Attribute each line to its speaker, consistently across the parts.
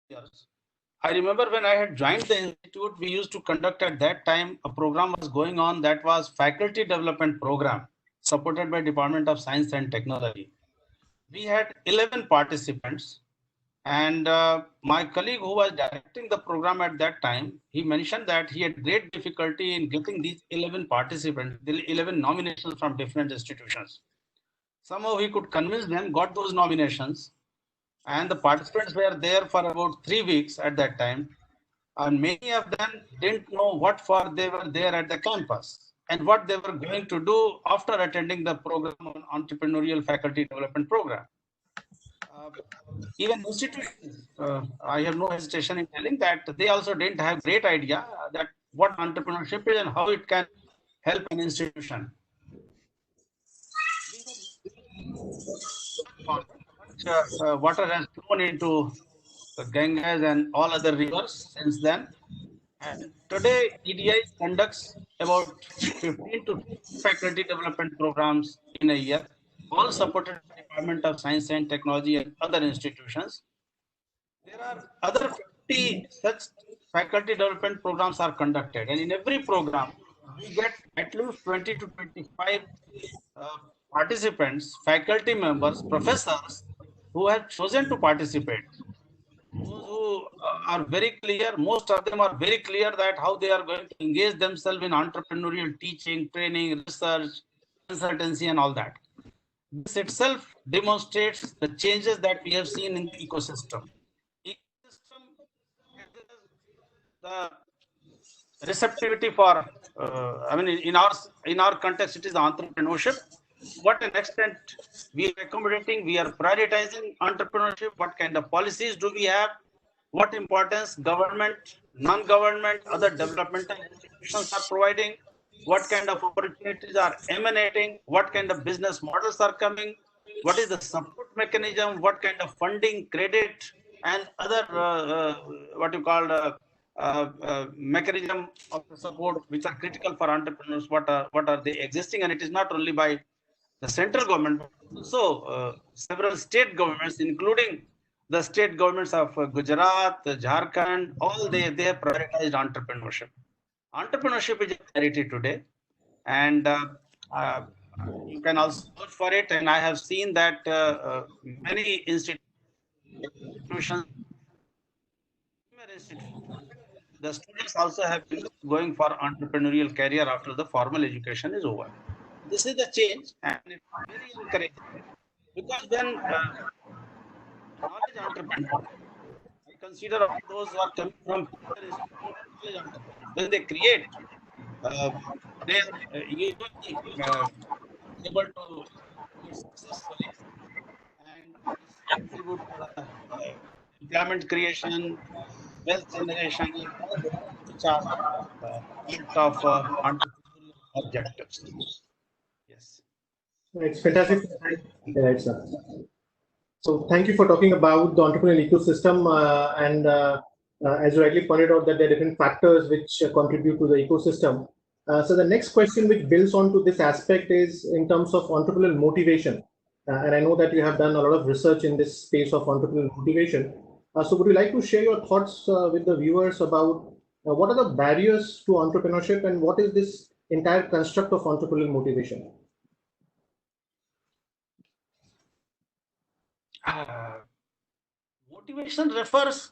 Speaker 1: years. I remember when I had joined the institute, we used to conduct at that time a program was going on that was faculty development program supported by Department of Science and Technology. We had 11 participants, and my colleague who was directing the program at that time, he mentioned that he had great difficulty in getting these 11 participants, the 11 nominations from different institutions. Somehow he could convince them, got those nominations, and the participants were there for about 3 weeks at that time, and many of them didn't know what for they were there at the campus and what they were going to do after attending the program on entrepreneurial faculty development program. Uh, Even institutions, I have no hesitation in telling that they also didn't have great idea that what entrepreneurship is and how it can help an institution. We have much water has flown into the Ganges and all other rivers since then. And today, EDI conducts about 15 to 20 faculty development programs in a year, all supported by Department of Science and Technology and other institutions. There are other 50 such faculty development programs are conducted, and in every program, we get at least 20 to 25 uh, participants, faculty members, professors who have chosen to participate. Those who are very clear, most of them are very clear that how they are going to engage themselves in entrepreneurial teaching, training, research, consultancy, and all that. This itself demonstrates the changes that we have seen in the ecosystem. Ecosystem the receptivity for in our context it is entrepreneurship. What an extent we are accommodating, we are prioritizing entrepreneurship, what kind of policies do we have, what importance government, non-government, other developmental institutions are providing, what kind of opportunities are emanating, what kind of business models are coming, what is the support mechanism, what kind of funding, credit, and other what you call mechanism of support which are critical for entrepreneurs. What are they existing? And it is not only by the central government, but also several state governments, including the state governments of Gujarat, Jharkhand. All they have prioritized entrepreneurship. Entrepreneurship is a priority today, and uh, you can also search for it. And I have seen that many institutions, the students also have been going for entrepreneurial career after the formal education is over. This is the change, and it's very encouraging because when knowledge entrepreneurs, I consider all those who are coming from peer institutions, knowledge entrepreneurs. When they create, uh, they are usually able to do it successfully, and this contribute to the employment creation, wealth generation, and all the things which are part of entrepreneurial objectives. Yes.
Speaker 2: It's fantastic. Right, sir. So thank you for talking about the entrepreneurial ecosystem, and as you rightly pointed out that there are different factors which contribute to the ecosystem. So the next question which builds on to this aspect is in terms of entrepreneurial motivation. And I know that you have done a lot of research in this space of entrepreneurial motivation. So would you like to share your thoughts with the viewers about what are the barriers to entrepreneurship and what is this entire construct of entrepreneurial motivation?
Speaker 1: Uh, Motivation refers,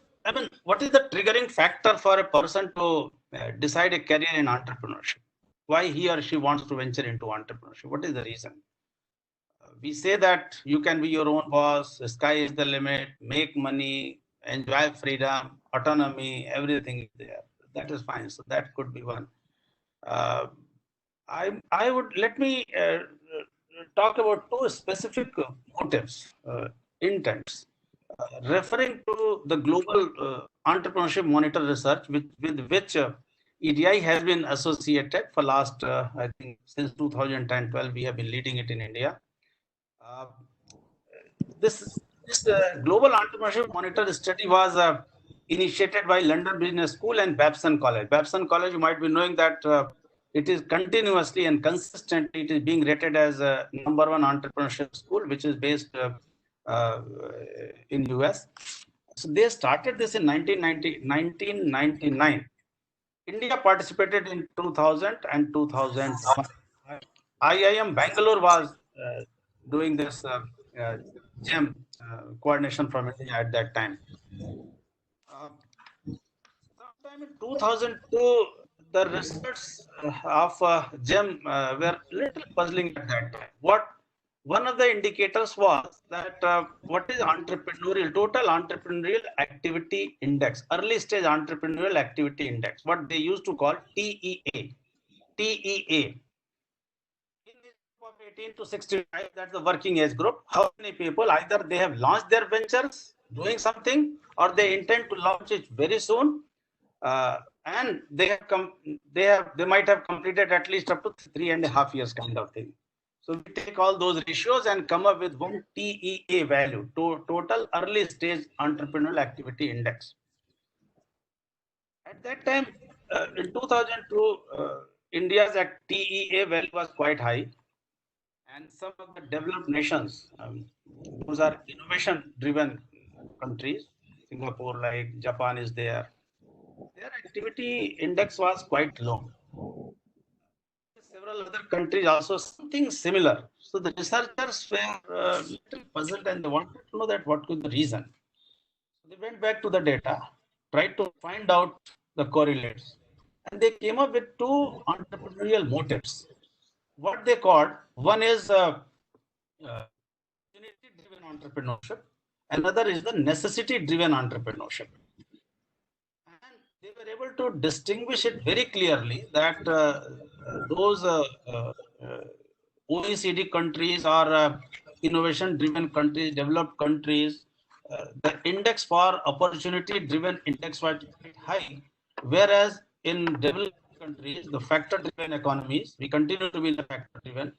Speaker 1: what is the triggering factor for a person to decide a career in entrepreneurship? Why he or she wants to venture into entrepreneurship? What is the reason? We say that you can be your own boss, the sky is the limit, make money, enjoy freedom, autonomy, everything is there. That is fine. So that could be one. Uh, I would let me talk about two specific motives, intents, referring to the global entrepreneurship monitor research with which EDI has been associated for last, I think, since 2012, we have been leading it in India. Uh, this global entrepreneurship monitor study was initiated by London Business School and Babson College. Babson College, you might be knowing that it is continuously and consistently it is being rated as a number one entrepreneurship school, which is based uh, in US. So they started this in 1999. India participated in 2000 and 2001. IIM Bangalore was doing this GEM coordination from India at that time. Sometime in 2002, the results of GEM were little puzzling at that time. One of the indicators was that what is total entrepreneurial activity index, early stage entrepreneurial activity index, what they used to call TEA. TEA. In the group of 18 to 65, that's the working age group. How many people either they have launched their ventures, doing something, or they intend to launch it very soon, and they might have completed at least up to 3.5 years kind of thing. So we take all those ratios and come up with one TEA value, total early stage entrepreneurial activity index. At that time, in 2002, India's TEA value was quite high, and some of the developed nations, those are innovation-driven countries. Singapore, like Japan, is there. Their activity index was quite low. Several other countries also something similar. So the researchers were little puzzled and they wanted to know that what could be the reason. So they went back to the data, tried to find out the correlates, and they came up with two entrepreneurial motives. What they called, one is opportunity-driven entrepreneurship, another is the necessity-driven entrepreneurship. And they were able to distinguish it very clearly that those OECD countries or innovation-driven countries, developed countries, the index for opportunity-driven index was quite high, whereas in developed countries, the factor-driven economies, we continue to be the factor-driven,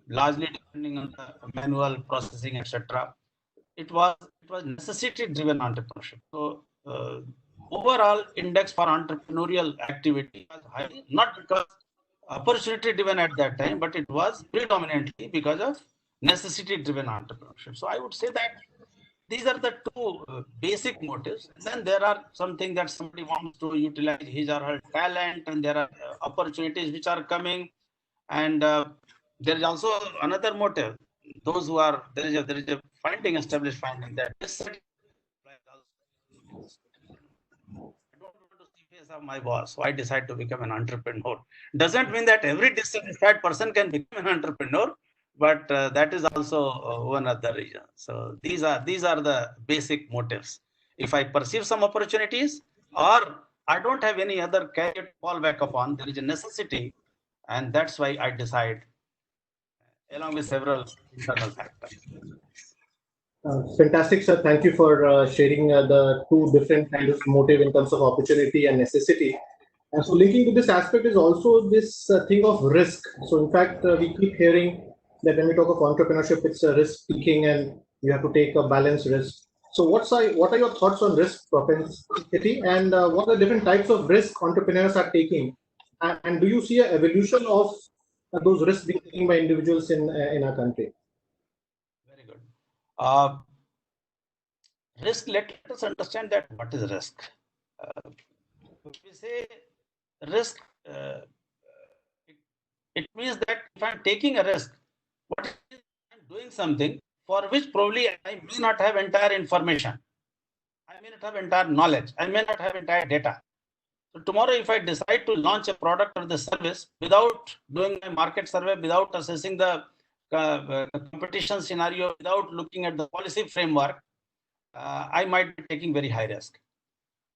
Speaker 1: largely depending on the manual processing, etc. It was necessity-driven entrepreneurship. So overall index for entrepreneurial activity was high, not because opportunity-driven at that time, but it was predominantly because of necessity-driven entrepreneurship. So I would say that these are the two basic motives. And then there are something that somebody wants to utilize his or her talent, and there are opportunities which are coming, and there is also another motive. Those who are there is a established finding that dissatisfied. I don't want to see face of my boss, so I decide to become an entrepreneur. Doesn't mean that every dissatisfied person can become an entrepreneur, but that is also one of the reasons. So these are the basic motives. If I perceive some opportunities, or I don't have any other career to fall back upon, there is a necessity, and that's why I decide, along with several internal factors.
Speaker 2: Fantastic, sir. Thank you for sharing the two different kinds of motive in terms of opportunity and necessity. And so linking to this aspect is also this thing of risk. So in fact, we keep hearing that when we talk of entrepreneurship, it's a risk taking and you have to take a balanced risk. So what are your thoughts on risk propensity, and what are different types of risk entrepreneurs are taking? And do you see an evolution of those risks being taken by individuals in our country?
Speaker 1: Very good. Risk, let us understand that what is risk. If we say risk, it means that if I'm taking a risk, what is I'm doing something for which probably I may not have entire information. I may not have entire knowledge. I may not have entire data. So tomorrow, if I decide to launch a product or the service without doing my market survey, without assessing the competition scenario, without looking at the policy framework, I might be taking very high risk.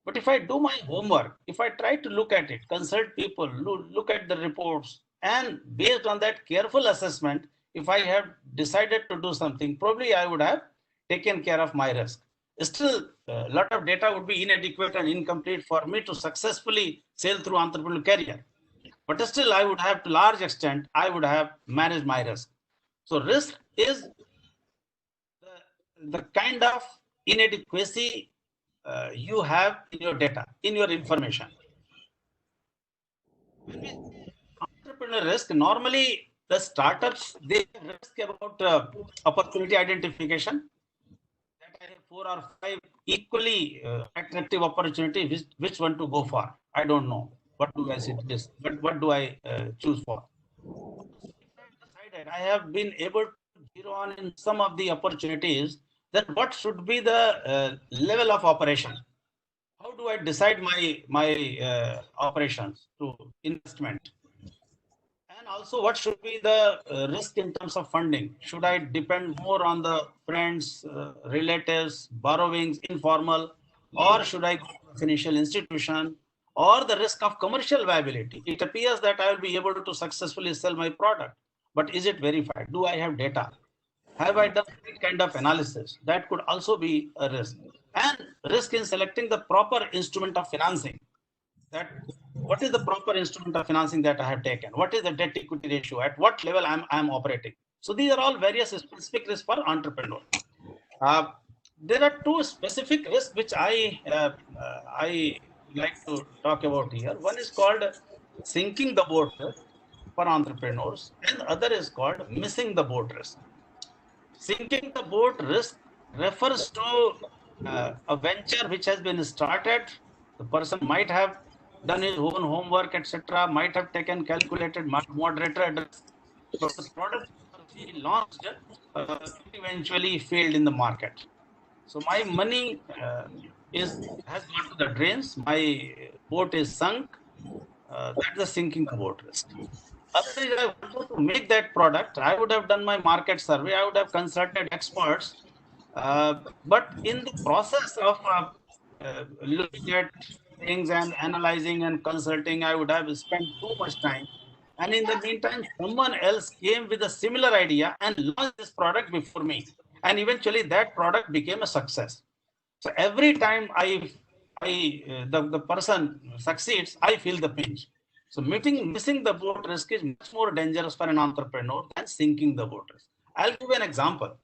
Speaker 1: But if I do my homework, if I try to look at it, consult people, look at the reports, and based on that careful assessment, if I have decided to do something, probably I would have taken care of my risk. Still, a lot of data would be inadequate and incomplete for me to successfully sail through entrepreneurial career. But still, I would have, to large extent, I would have managed my risk. So risk is the kind of inadequacy you have in your data, in your information. When we say entrepreneur risk, normally the startups, they risk about opportunity identification. That I have 4 or 5 equally attractive opportunities, which one to go for? I don't know. What do I see this? What do I choose for? I have been able to zero on in some of the opportunities that what should be the level of operation. How do I decide my operations to investment? And also, what should be the risk in terms of funding? Should I depend more on the friends, relatives, borrowings, informal, or should I go to a financial institution, or the risk of commercial viability? It appears that I will be able to successfully sell my product, but is it verified? Do I have data? Have I done any kind of analysis? That could also be a risk. And risk in selecting the proper instrument of financing. That what is the proper instrument of financing that I have taken? What is the debt equity ratio? At what level I'm operating? So these are all various specific risks for entrepreneur. There are two specific risks which I like to talk about here. One is called sinking the boat risk for entrepreneurs, and the other is called missing the boat risk. Sinking the boat risk refers to a venture which has been started. The person might have done his own homework, etc., might have taken calculated moderated risk, but the product he launched eventually failed in the market. So my money has gone to the drains. My boat is sunk. That's the sinking the boat risk. Otherwise, I wanted to make that product. I would have done my market survey. I would have consulted experts. But in the process of looking at things and analyzing and consulting, I would have spent too much time. And in the meantime, someone else came with a similar idea and launched this product before me. And eventually, that product became a success. So every time the person succeeds, I feel the pinch. So missing the boat risk is much more dangerous for an entrepreneur than sinking the boat risk. I'll give you an example.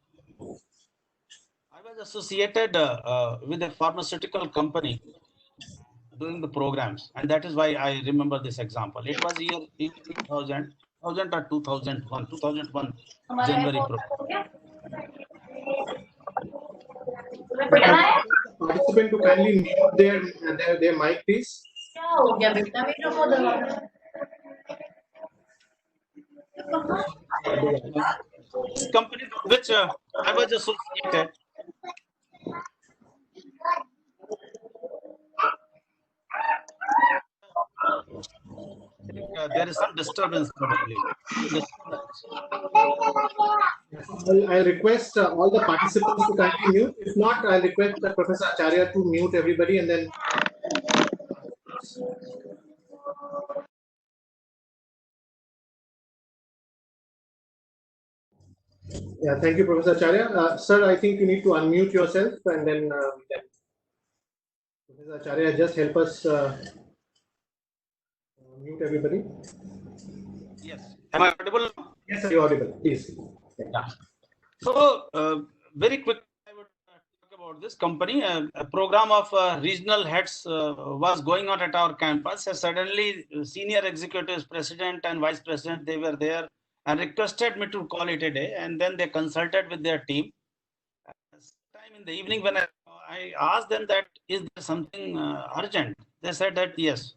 Speaker 1: I was associated with a pharmaceutical company doing the programs, and that is why I remember this example. It was year 2000 or 2001 January.
Speaker 2: Participant to kindly mute their mic, please.
Speaker 1: This company with which I was associated. There is some disturbance probably.
Speaker 2: I'll request all the participants to kindly mute. If not, I'll request Professor Acharya to mute everybody and then. Yeah, thank you, Professor Acharya. Sir, I think you need to unmute yourself and then Professor Acharya, just help us mute everybody.
Speaker 1: Yes. Am I audible?
Speaker 2: Yes, sir, you're audible. Please.
Speaker 1: Yeah. So, very quickly, I would talk about this company. A program of regional heads was going on at our campus. Suddenly, senior executives, president and vice president, they were there and requested me to call it a day. And then they consulted with their team. Sometime in the evening, when I asked them that, is there something urgent? They said that yes,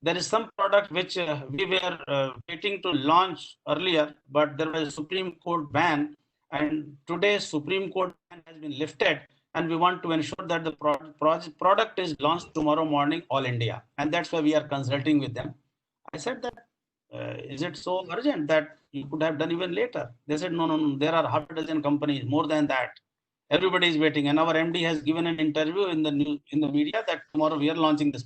Speaker 1: there is some product which we were waiting to launch earlier, but there was a Supreme Court ban, and today's Supreme Court ban has been lifted, and we want to ensure that the product is launched tomorrow morning, all India, and that's why we are consulting with them. I said that, is it so urgent that you could have done even later? They said, no, there are half a dozen companies, more than that. Everybody is waiting, and our MD has given an interview in the media that tomorrow we are launching this.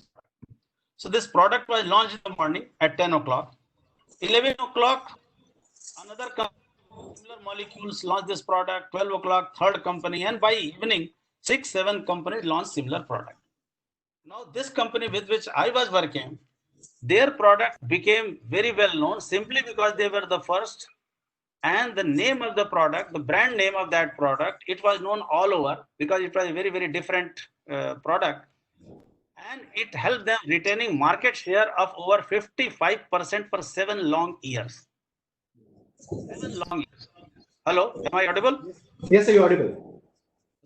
Speaker 1: So this product was launched in the morning at 10 o'clock. 11 o'clock, another company, similar molecules launched this product. 12 o'clock, third company, and by evening, 6-7 companies launched similar product. Now this company with which I was working, their product became very well known simply because they were the first, and the name of the product, the brand name of that product, it was known all over because it was a very, very different product. And it helped them retaining market share of over 55% for 7 long years. 7 long years. Hello, am I audible?
Speaker 2: Yes, sir, you're audible.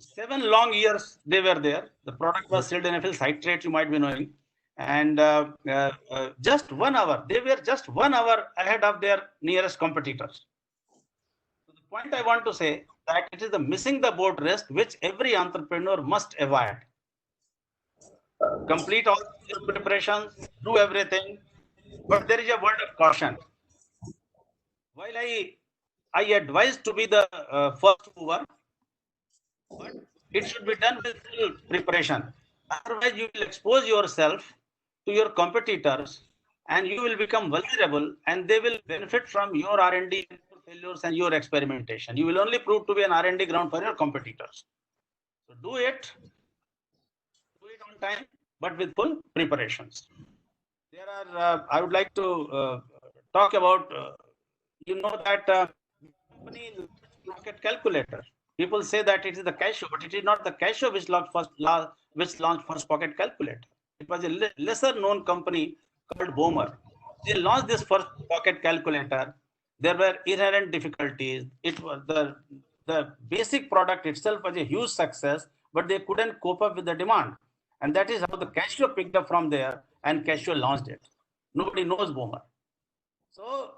Speaker 1: 7 long years they were there. The product was sildenafil citrate, you might be knowing. And just 1 hour, they were just 1 hour ahead of their nearest competitors. So the point I want to say that it is the missing the boat risk which every entrepreneur must avoid. Complete all your preparations, do everything, but there is a word of caution. While I advise to be the first mover, but it should be done with full preparation. Otherwise, you will expose yourself to your competitors, and you will become vulnerable, and they will benefit from your R&D failures and your experimentation. You will only prove to be an R&D ground for your competitors. So do it on time, but with full preparations. There are, I would like to talk about, you know that company Pocket Calculator. People say that it is the Casio, but it is not the Casio which launched first Pocket Calculator. It was a lesser known company called Boomer. They launched this first Pocket Calculator. There were inherent difficulties. It was the basic product itself was a huge success, but they couldn't cope up with the demand. And that is how the Casio picked up from there, and Casio launched it. Nobody knows Boomer. So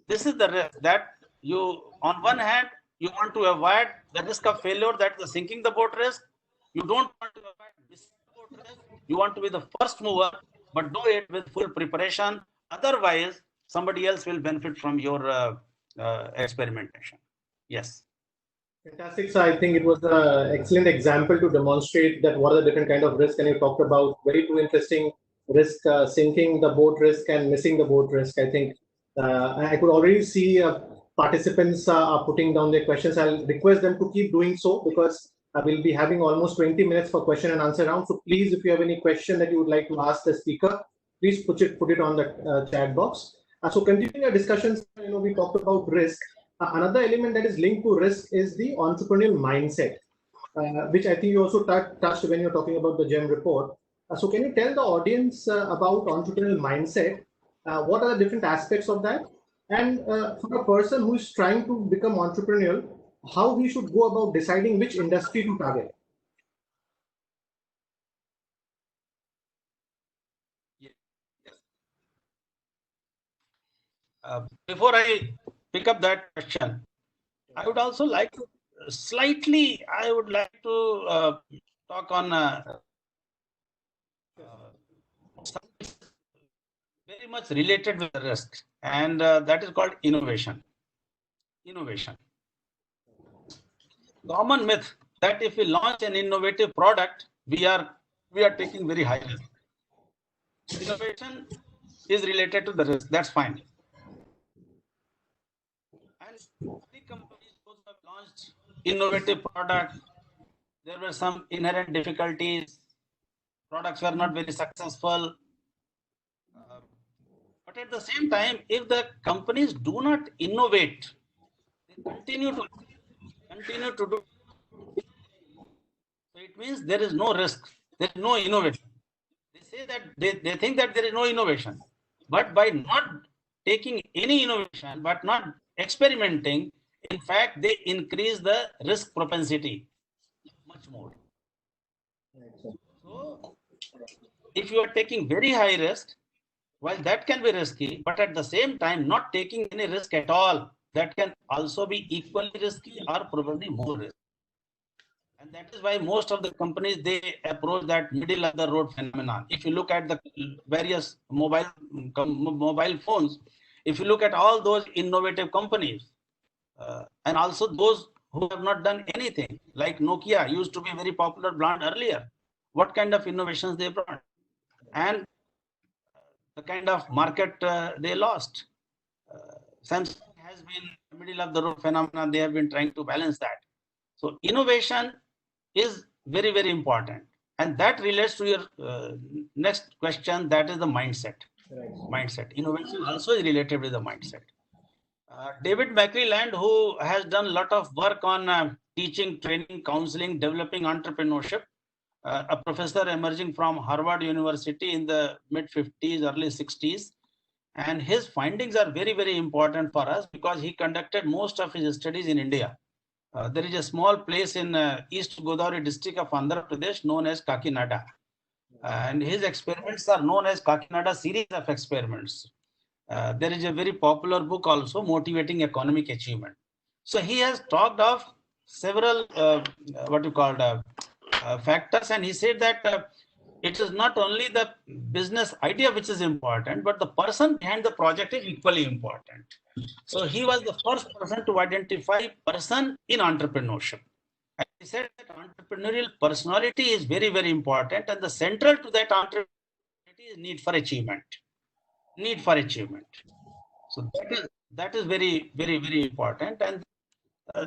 Speaker 1: this is the risk that you, on one hand, you want to avoid the risk of failure, that the sinking the boat risk. You don't want to avoid missing the boat risk. You want to be the first mover, but do it with full preparation. Otherwise, somebody else will benefit from your experimentation. Yes.
Speaker 2: Fantastic. So I think it was an excellent example to demonstrate that what are the different kind of risks, and you talked about very two interesting risk, sinking the boat risk and missing the boat risk. I think I could already see participants are putting down their questions. I'll request them to keep doing so, because we'll be having almost 20 minutes for question and answer round. So please, if you have any question that you would like to ask the speaker, please put it on the chat box. So continuing our discussions, we talked about risk. Another element that is linked to risk is the entrepreneurial mindset, which I think you also touched when you're talking about the GEM report. So can you tell the audience about entrepreneurial mindset? What are the different aspects of that? And for a person who is trying to become entrepreneurial, how he should go about deciding which industry to target?
Speaker 1: Before I pick up that question, I would also like to talk on very much related with the risk, and that is called innovation. Common myth that if we launch an innovative product, we are taking very high risk. Innovation is related to the risk. That's fine. And many companies who have launched innovative products, there were some inherent difficulties. Products were not very successful. But at the same time, if the companies do not innovate, they continue to do. So it means there is no risk. There is no innovation. They say that they think that there is no innovation, but by not taking any innovation, but not experimenting, in fact, they increase the risk propensity much more. So if you are taking very high risk, while that can be risky, but at the same time, not taking any risk at all, that can also be equally risky or probably more risky. And that is why most of the companies, they approach that middle of the road phenomenon. If you look at the various mobile phones, if you look at all those innovative companies, and also those who have not done anything, like Nokia used to be a very popular brand earlier, what kind of innovations they brought, and the kind of market they lost. Samsung has been middle of the road phenomenon. They have been trying to balance that. So innovation is very, very important. And that relates to your next question, that is the mindset. Mindset. Innovation also is related with the mindset. David McClelland, who has done a lot of work on teaching, training, counseling, developing entrepreneurship, a professor emerging from Harvard University in the mid-50s, early 60s. And his findings are very, very important for us because he conducted most of his studies in India. There is a small place in East Godavari district of Andhra Pradesh known as Kakinada. And his experiments are known as Kakinada series of experiments. There is a very popular book also, Motivating Economic Achievement. So he has talked of several factors, and he said that it is not only the business idea which is important, but the person behind the project is equally important. So he was the first person to identify person in entrepreneurship. And he said that entrepreneurial personality is very, very important, and the central to that entrepreneurship is need for achievement. Need for achievement. So that is very, very, very important. And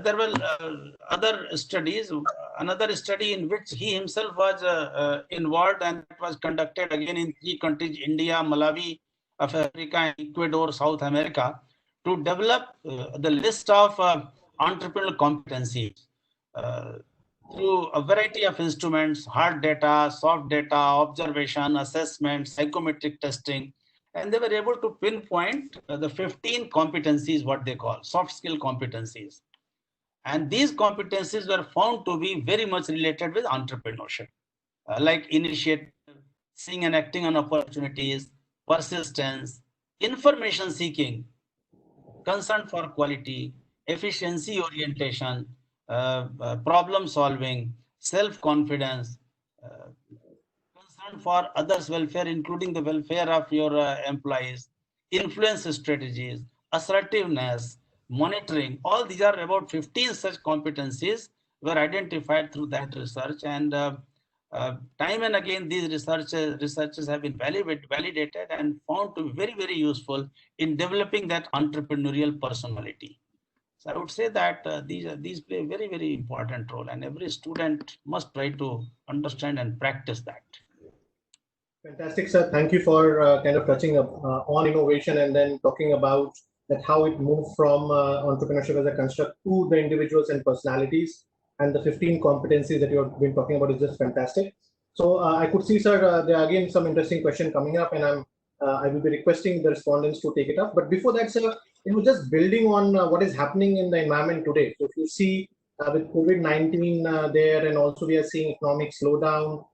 Speaker 1: there were other studies, another study in which he himself was involved, and it was conducted again in 3 countries, India, Malawi, of Africa, and Ecuador, South America, to develop the list of entrepreneurial competencies through a variety of instruments, hard data, soft data, observation, assessment, psychometric testing, and they were able to pinpoint the 15 competencies, what they call soft skill competencies. And these competencies were found to be very much related with entrepreneurship, like initiative, seeing and acting on opportunities, persistence, information seeking, concern for quality, efficiency orientation, problem solving, self-confidence, concern for others' welfare, including the welfare of your employees, influence strategies, assertiveness, monitoring. All these are about 15 such competencies were identified through that research. And time and again, these researches have been validated and found to be very, very useful in developing that entrepreneurial personality. So I would say that these play a very, very important role, and every student must try to understand and practice that.
Speaker 2: Fantastic, sir. Thank you for kind of touching up on innovation and then talking about that how it moved from entrepreneurship as a construct to the individuals and personalities, and the 15 competencies that you've been talking about is just fantastic. So I could see, sir, there are again some interesting question coming up, and I will be requesting the respondents to take it up. But before that, sir, just building on what is happening in the environment today. So if you see with COVID-19 there, and also we are seeing economic slowdown.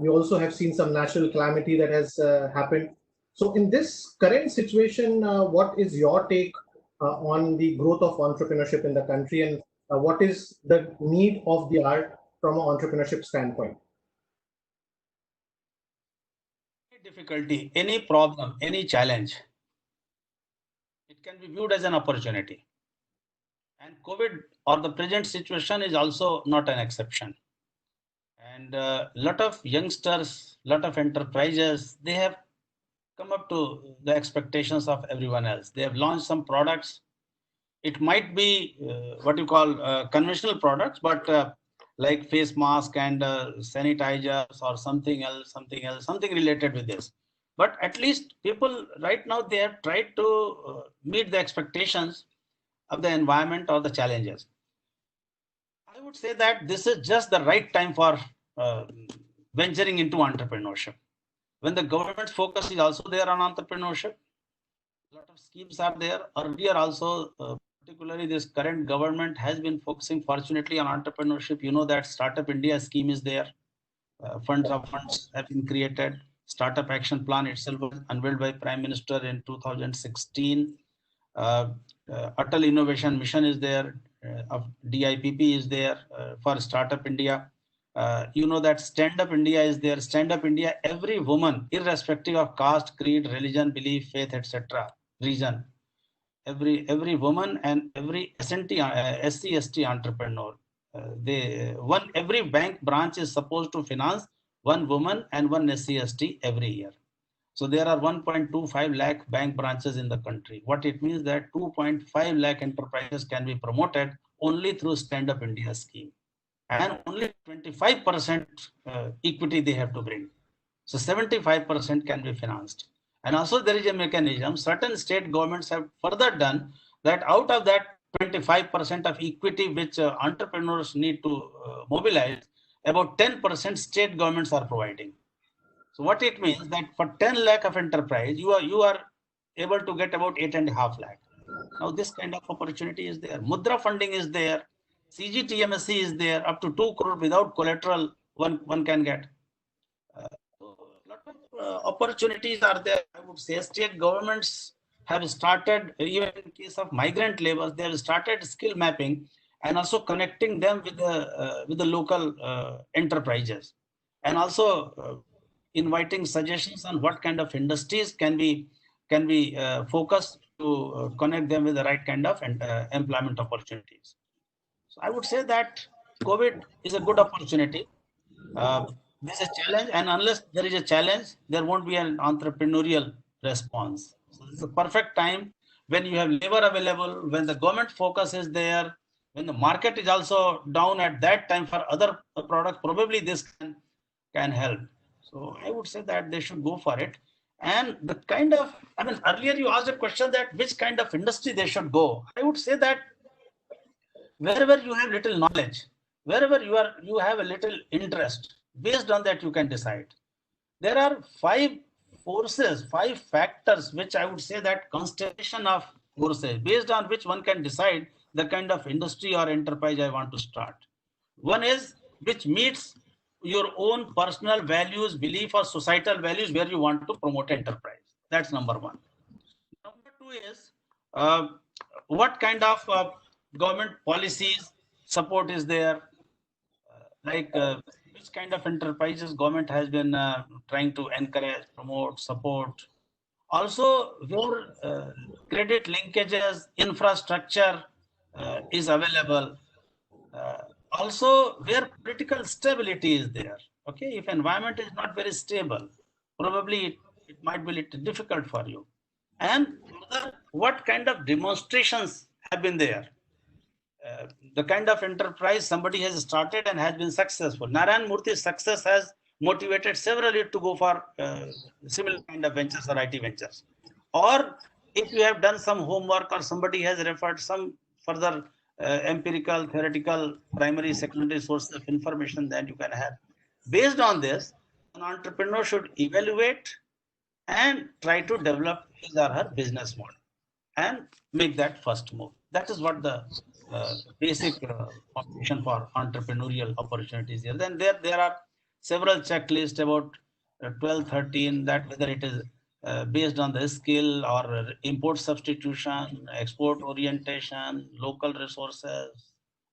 Speaker 2: We also have seen some natural calamity that has happened. So in this current situation, what is your take on the growth of entrepreneurship in the country, and what is the need of the art from an entrepreneurship standpoint?
Speaker 1: Any difficulty, any problem, any challenge, it can be viewed as an opportunity. And COVID or the present situation is also not an exception. And a lot of youngsters, lot of enterprises, they have come up to the expectations of everyone else. They have launched some products. It might be what you call conventional products, but like face mask and sanitizers or something else, something related with this. But at least people right now, they have tried to meet the expectations of the environment or the challenges. I would say that this is just the right time for venturing into entrepreneurship. When the government's focus is also there on entrepreneurship, a lot of schemes are there. Earlier also, particularly this current government has been focusing fortunately on entrepreneurship. You know that Startup India scheme is there. Funds have been created. Startup Action Plan itself was unveiled by Prime Minister in 2016. Atal Innovation Mission is there. DIPP is there for Startup India. You know that Stand Up India is there. Stand Up India, every woman, irrespective of caste, creed, religion, belief, faith, etc., region, every woman and every SC, ST entrepreneur, every bank branch is supposed to finance one woman and one SC, ST every year. So there are 1.25 lakh bank branches in the country. What it means that 2.5 lakh enterprises can be promoted only through Stand Up India scheme. And only 25% equity they have to bring. So 75% can be financed. And also there is a mechanism, certain state governments have further done that out of that 25% of equity which entrepreneurs need to mobilize, about 10% state governments are providing. So what it means that for 10 lakh of enterprise, you are able to get about 8.5 lakh. Now this kind of opportunity is there. Mudra funding is there. CGTMSC is there, up to 2 crore without collateral one can get. Lot of opportunities are there. I would say state governments have started, even in case of migrant labor, they have started skill mapping and also connecting them with the local enterprises, and also inviting suggestions on what kind of industries can be focused to connect them with the right kind of employment opportunities. So I would say that COVID is a good opportunity. There's a challenge, and unless there is a challenge, there won't be an entrepreneurial response. So this is a perfect time when you have labor available, when the government focus is there, when the market is also down at that time for other products. Probably this can help. So I would say that they should go for it. And the kind of, I mean, earlier you asked a question that which kind of industry they should go. I would say that wherever you have little knowledge, wherever you have a little interest, based on that you can decide. There are 5 forces, 5 factors, which I would say that constellation of forces, based on which one can decide the kind of industry or enterprise I want to start. One is which meets your own personal values, belief, or societal values where you want to promote enterprise. That's number one. Number two is what kind of government policies support is there, like which kind of enterprises government has been trying to encourage, promote, support. Also, where credit linkages, infrastructure is available. Also, where political stability is there. Okay, if environment is not very stable, probably it might be a little difficult for you. And further, what kind of demonstrations have been there? The kind of enterprise somebody has started and has been successful. Narayan Murthy's success has motivated several to go for similar kind of ventures or IT ventures. Or if you have done some homework or somebody has referred some further empirical, theoretical, primary, secondary sources of information that you can have. Based on this, an entrepreneur should evaluate and try to develop his or her business model and make that first move. That is what the basic foundation for entrepreneurial opportunities here. Then there are several checklists about 12, 13, that whether it is based on the skill or import substitution, export orientation, local resources.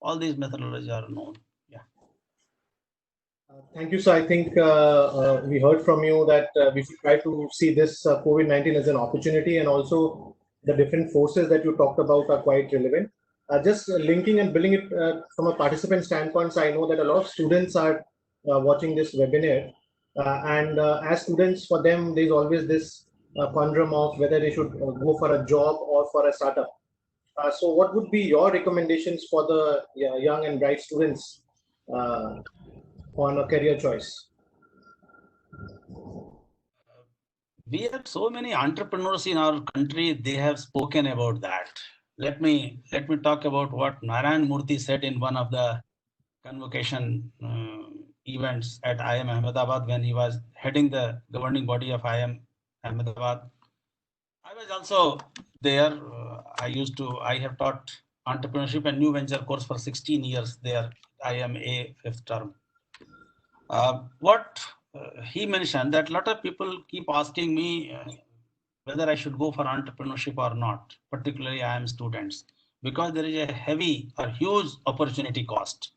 Speaker 1: All these methodologies are known. Yeah.
Speaker 2: Thank you, sir. I think we heard from you that we should try to see this COVID-19 as an opportunity, and also the different forces that you talked about are quite relevant. Just linking and building it from a participant standpoint, so I know that a lot of students are watching this webinar, and as students, for them, there's always this conundrum of whether they should go for a job or for a startup. So what would be your recommendations for the young and bright students on a career choice?
Speaker 1: We have so many entrepreneurs in our country. They have spoken about that. Let me talk about what Narayan Murthy said in one of the convocation events at IIM Ahmedabad when he was heading the governing body of IIM Ahmedabad. I was also there. I have taught entrepreneurship and new venture course for 16 years there. I am a 5th term. What he mentioned that a lot of people keep asking me whether I should go for entrepreneurship or not, particularly IIM students, because there is a heavy or huge opportunity cost.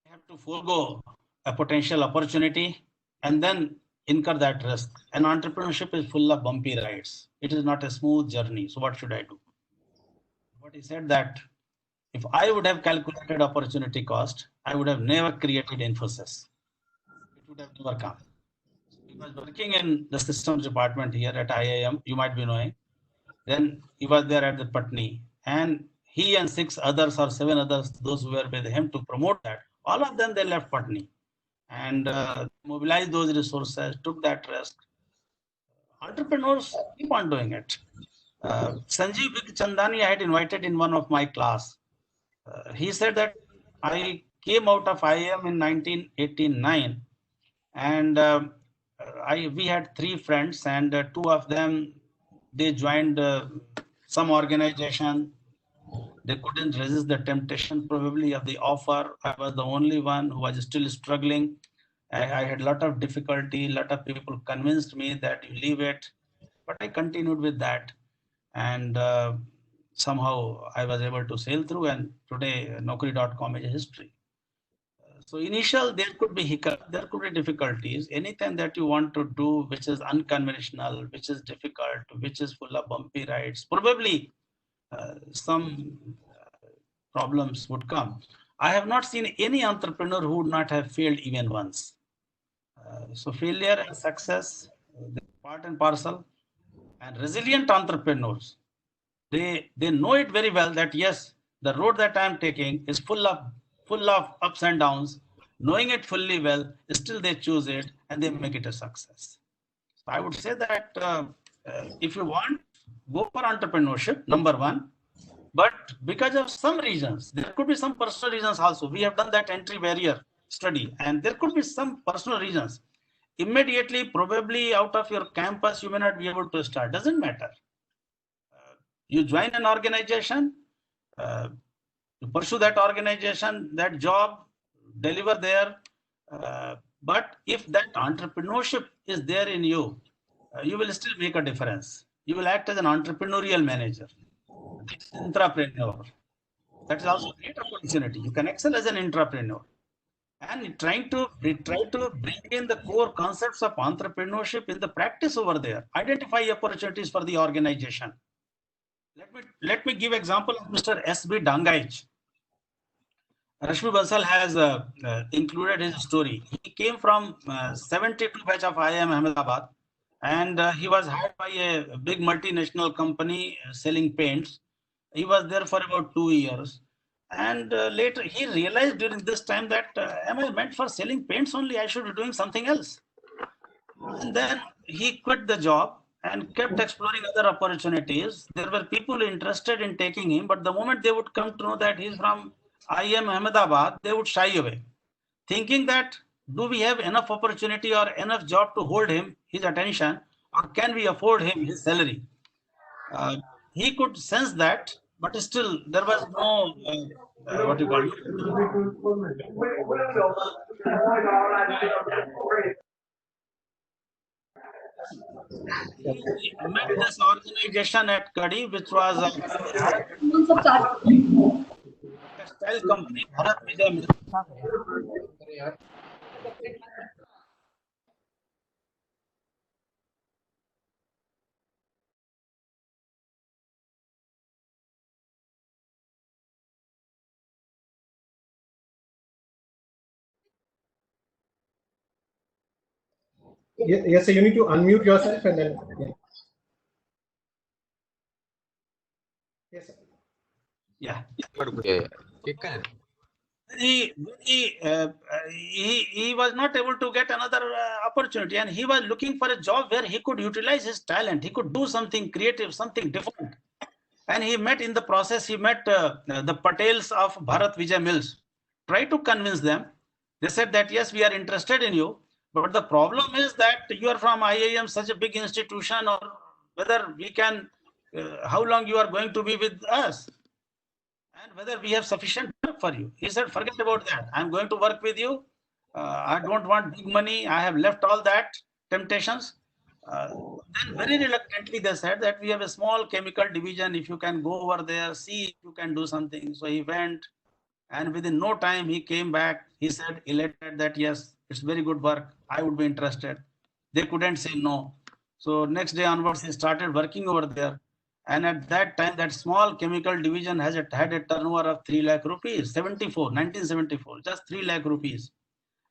Speaker 1: You have to forego a potential opportunity and then incur that risk. And entrepreneurship is full of bumpy rides. It is not a smooth journey. So what should I do? What he said that if I would have calculated opportunity cost, I would have never created Infosys. It would have never come. He was working in the systems department here at IIM, you might be knowing. Then he was there at the Patni, and he and 6 others or 7 others, those who were with him to promote that, all of them, they left Patni and mobilized those resources, took that risk. Entrepreneurs keep on doing it. Sanjeev Chandani I had invited in one of my class. He said that I came out of IIM in 1989, and we had 3 friends, and 2 of them, they joined some organization. They couldn't resist the temptation probably of the offer. I was the only one who was still struggling. I had a lot of difficulty. A lot of people convinced me that you leave it, but I continued with that. And somehow I was able to sail through, and today Naukri.com is a history. So initial, there could be hiccup, there could be difficulties. Anything that you want to do, which is unconventional, which is difficult, which is full of bumpy rides, probably some problems would come. I have not seen any entrepreneur who would not have failed even once. So failure and success, part and parcel. And resilient entrepreneurs, they know it very well that yes, the road that I am taking is full of ups and downs. Knowing it fully well, still they choose it and they make it a success. So I would say that if you want, go for entrepreneurship, number one. But because of some reasons, there could be some personal reasons also. We have done that entry barrier study, and there could be some personal reasons. Immediately, probably out of your campus, you may not be able to start. Doesn't matter. You join an organization, you pursue that organization, that job, deliver there. But if that entrepreneurship is there in you, you will still make a difference. You will act as an entrepreneurial manager, intrapreneur. That is also a great opportunity. You can excel as an entrepreneur. And try to bring in the core concepts of entrepreneurship in the practice over there. Identify opportunities for the organization. Let me give example of Mr. S.B. Dangaich. Rashmi Bansal has included his story. He came from 72 batch of IIM Ahmedabad, and he was hired by a big multinational company selling paints. He was there for about 2 years. And later he realized during this time that am I meant for selling paints only? I should be doing something else. And then he quit the job and kept exploring other opportunities. There were people interested in taking him, but the moment they would come to know that he's from IIM Ahmedabad, they would shy away, thinking that do we have enough opportunity or enough job to hold him, his attention, or can we afford him his salary? He could sense that, but still there was no what you call it. He met this organization at Kadi, which was a textile company, Bharat Vijay Mills.
Speaker 2: Yes, so you need to unmute yourself and then. Yeah. Yes, sir.
Speaker 1: Yeah. He was not able to get another opportunity, and he was looking for a job where he could utilize his talent. He could do something creative, something different. And he met in the process, he met the Patels of Bharat Vijay Mills. Try to convince them. They said that, yes, we are interested in you, but the problem is that you are from IIM, such a big institution, or whether we can, how long you are going to be with us, and whether we have sufficient work for you. He said, forget about that. I'm going to work with you. I don't want big money. I have left all that temptations. Then very reluctantly they said that we have a small chemical division. If you can go over there, see if you can do something. So he went, and within no time he came back. He said, elated that yes, it's very good work. I would be interested. They couldn't say no. So next day onwards, he started working over there. And at that time, that small chemical division had a turnover of 3 lakh rupees, 1974, just 3 lakh rupees.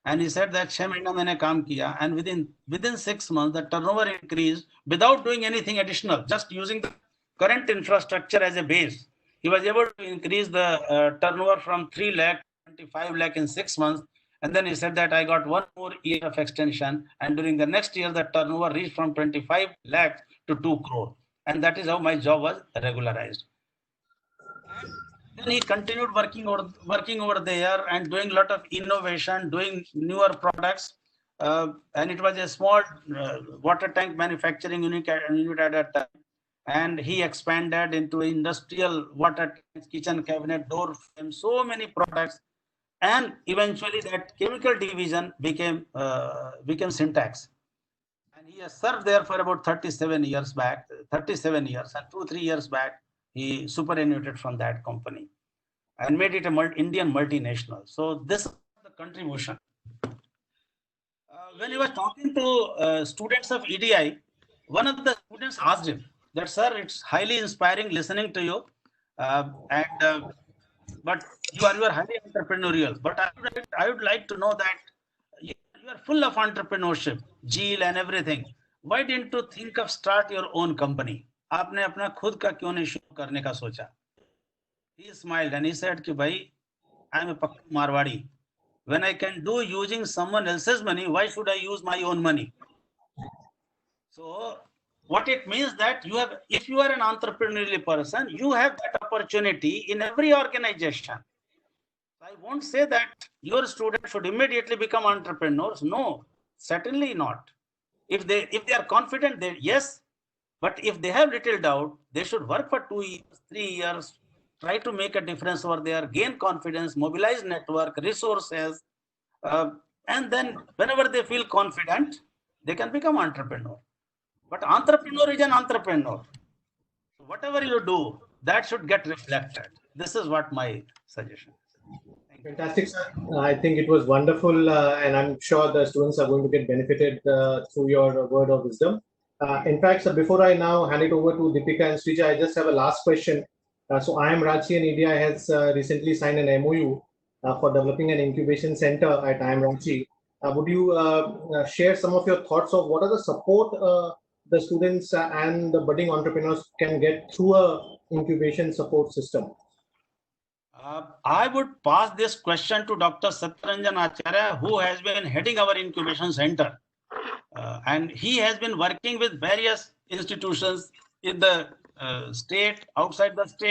Speaker 1: And he said that 6 महीना मैंने काम किया, and within 6 months the turnover increased without doing anything additional, just using the current infrastructure as a base. He was able to increase the turnover from 3 lakh to 25 lakh in 6 months. And then he said that I got one more year of extension, and during the next year the turnover reached from 25 lakh to 2 crore. And that is how my job was regularized. Then he continued working over there and doing a lot of innovation, doing newer products. And it was a small water tank manufacturing unit at that time. and he expanded into industrial water tanks, kitchen cabinet, door frame, so many products, and eventually that chemical division became Syntax, and he has served there for about 37 years, and 2-3 years back he superannuated from that company and made it a Indian multinational. So this is the contribution. When he was talking to students of EDI, one of the students asked him that, sir, it's highly inspiring listening to you, but you are highly entrepreneurial. But I would like to know that you are full of entrepreneurship, zeal and everything. Why didn't you think of start your own company? आपने अपना खुद का क्यों नहीं शुरू करने का सोचा? He smiled and he said कि भाई, I am a pakka Marwadi. When I can do using someone else's money, why should I use my own money? So what it means that if you are an entrepreneurial person, you have that opportunity in every organization. I won't say that your student should immediately become entrepreneurs. No, certainly not. If they are confident, then yes. But if they have little doubt, they should work for 2 years, 3 years, try to make a difference over there, gain confidence, mobilize network, resources, and then whenever they feel confident, they can become entrepreneur. But entrepreneur is an entrepreneur. So whatever you do, that should get reflected. This is what my suggestion is.
Speaker 2: Fantastic, sir. I think it was wonderful, and I'm sure the students are going to get benefited through your word of wisdom. In fact, sir, before I now hand it over to Deepika and Srija, I just have a last question. So IIM Ranchi and EDI has recently signed an MOU for developing an incubation center at IIM Ranchi. Would you share some of your thoughts of what are the support the students and the budding entrepreneurs can get through a incubation support system?
Speaker 1: I would pass this question to Dr. Satyaranjan Acharya, who has been heading our incubation center. And he has been working with various institutions in the state, outside the state.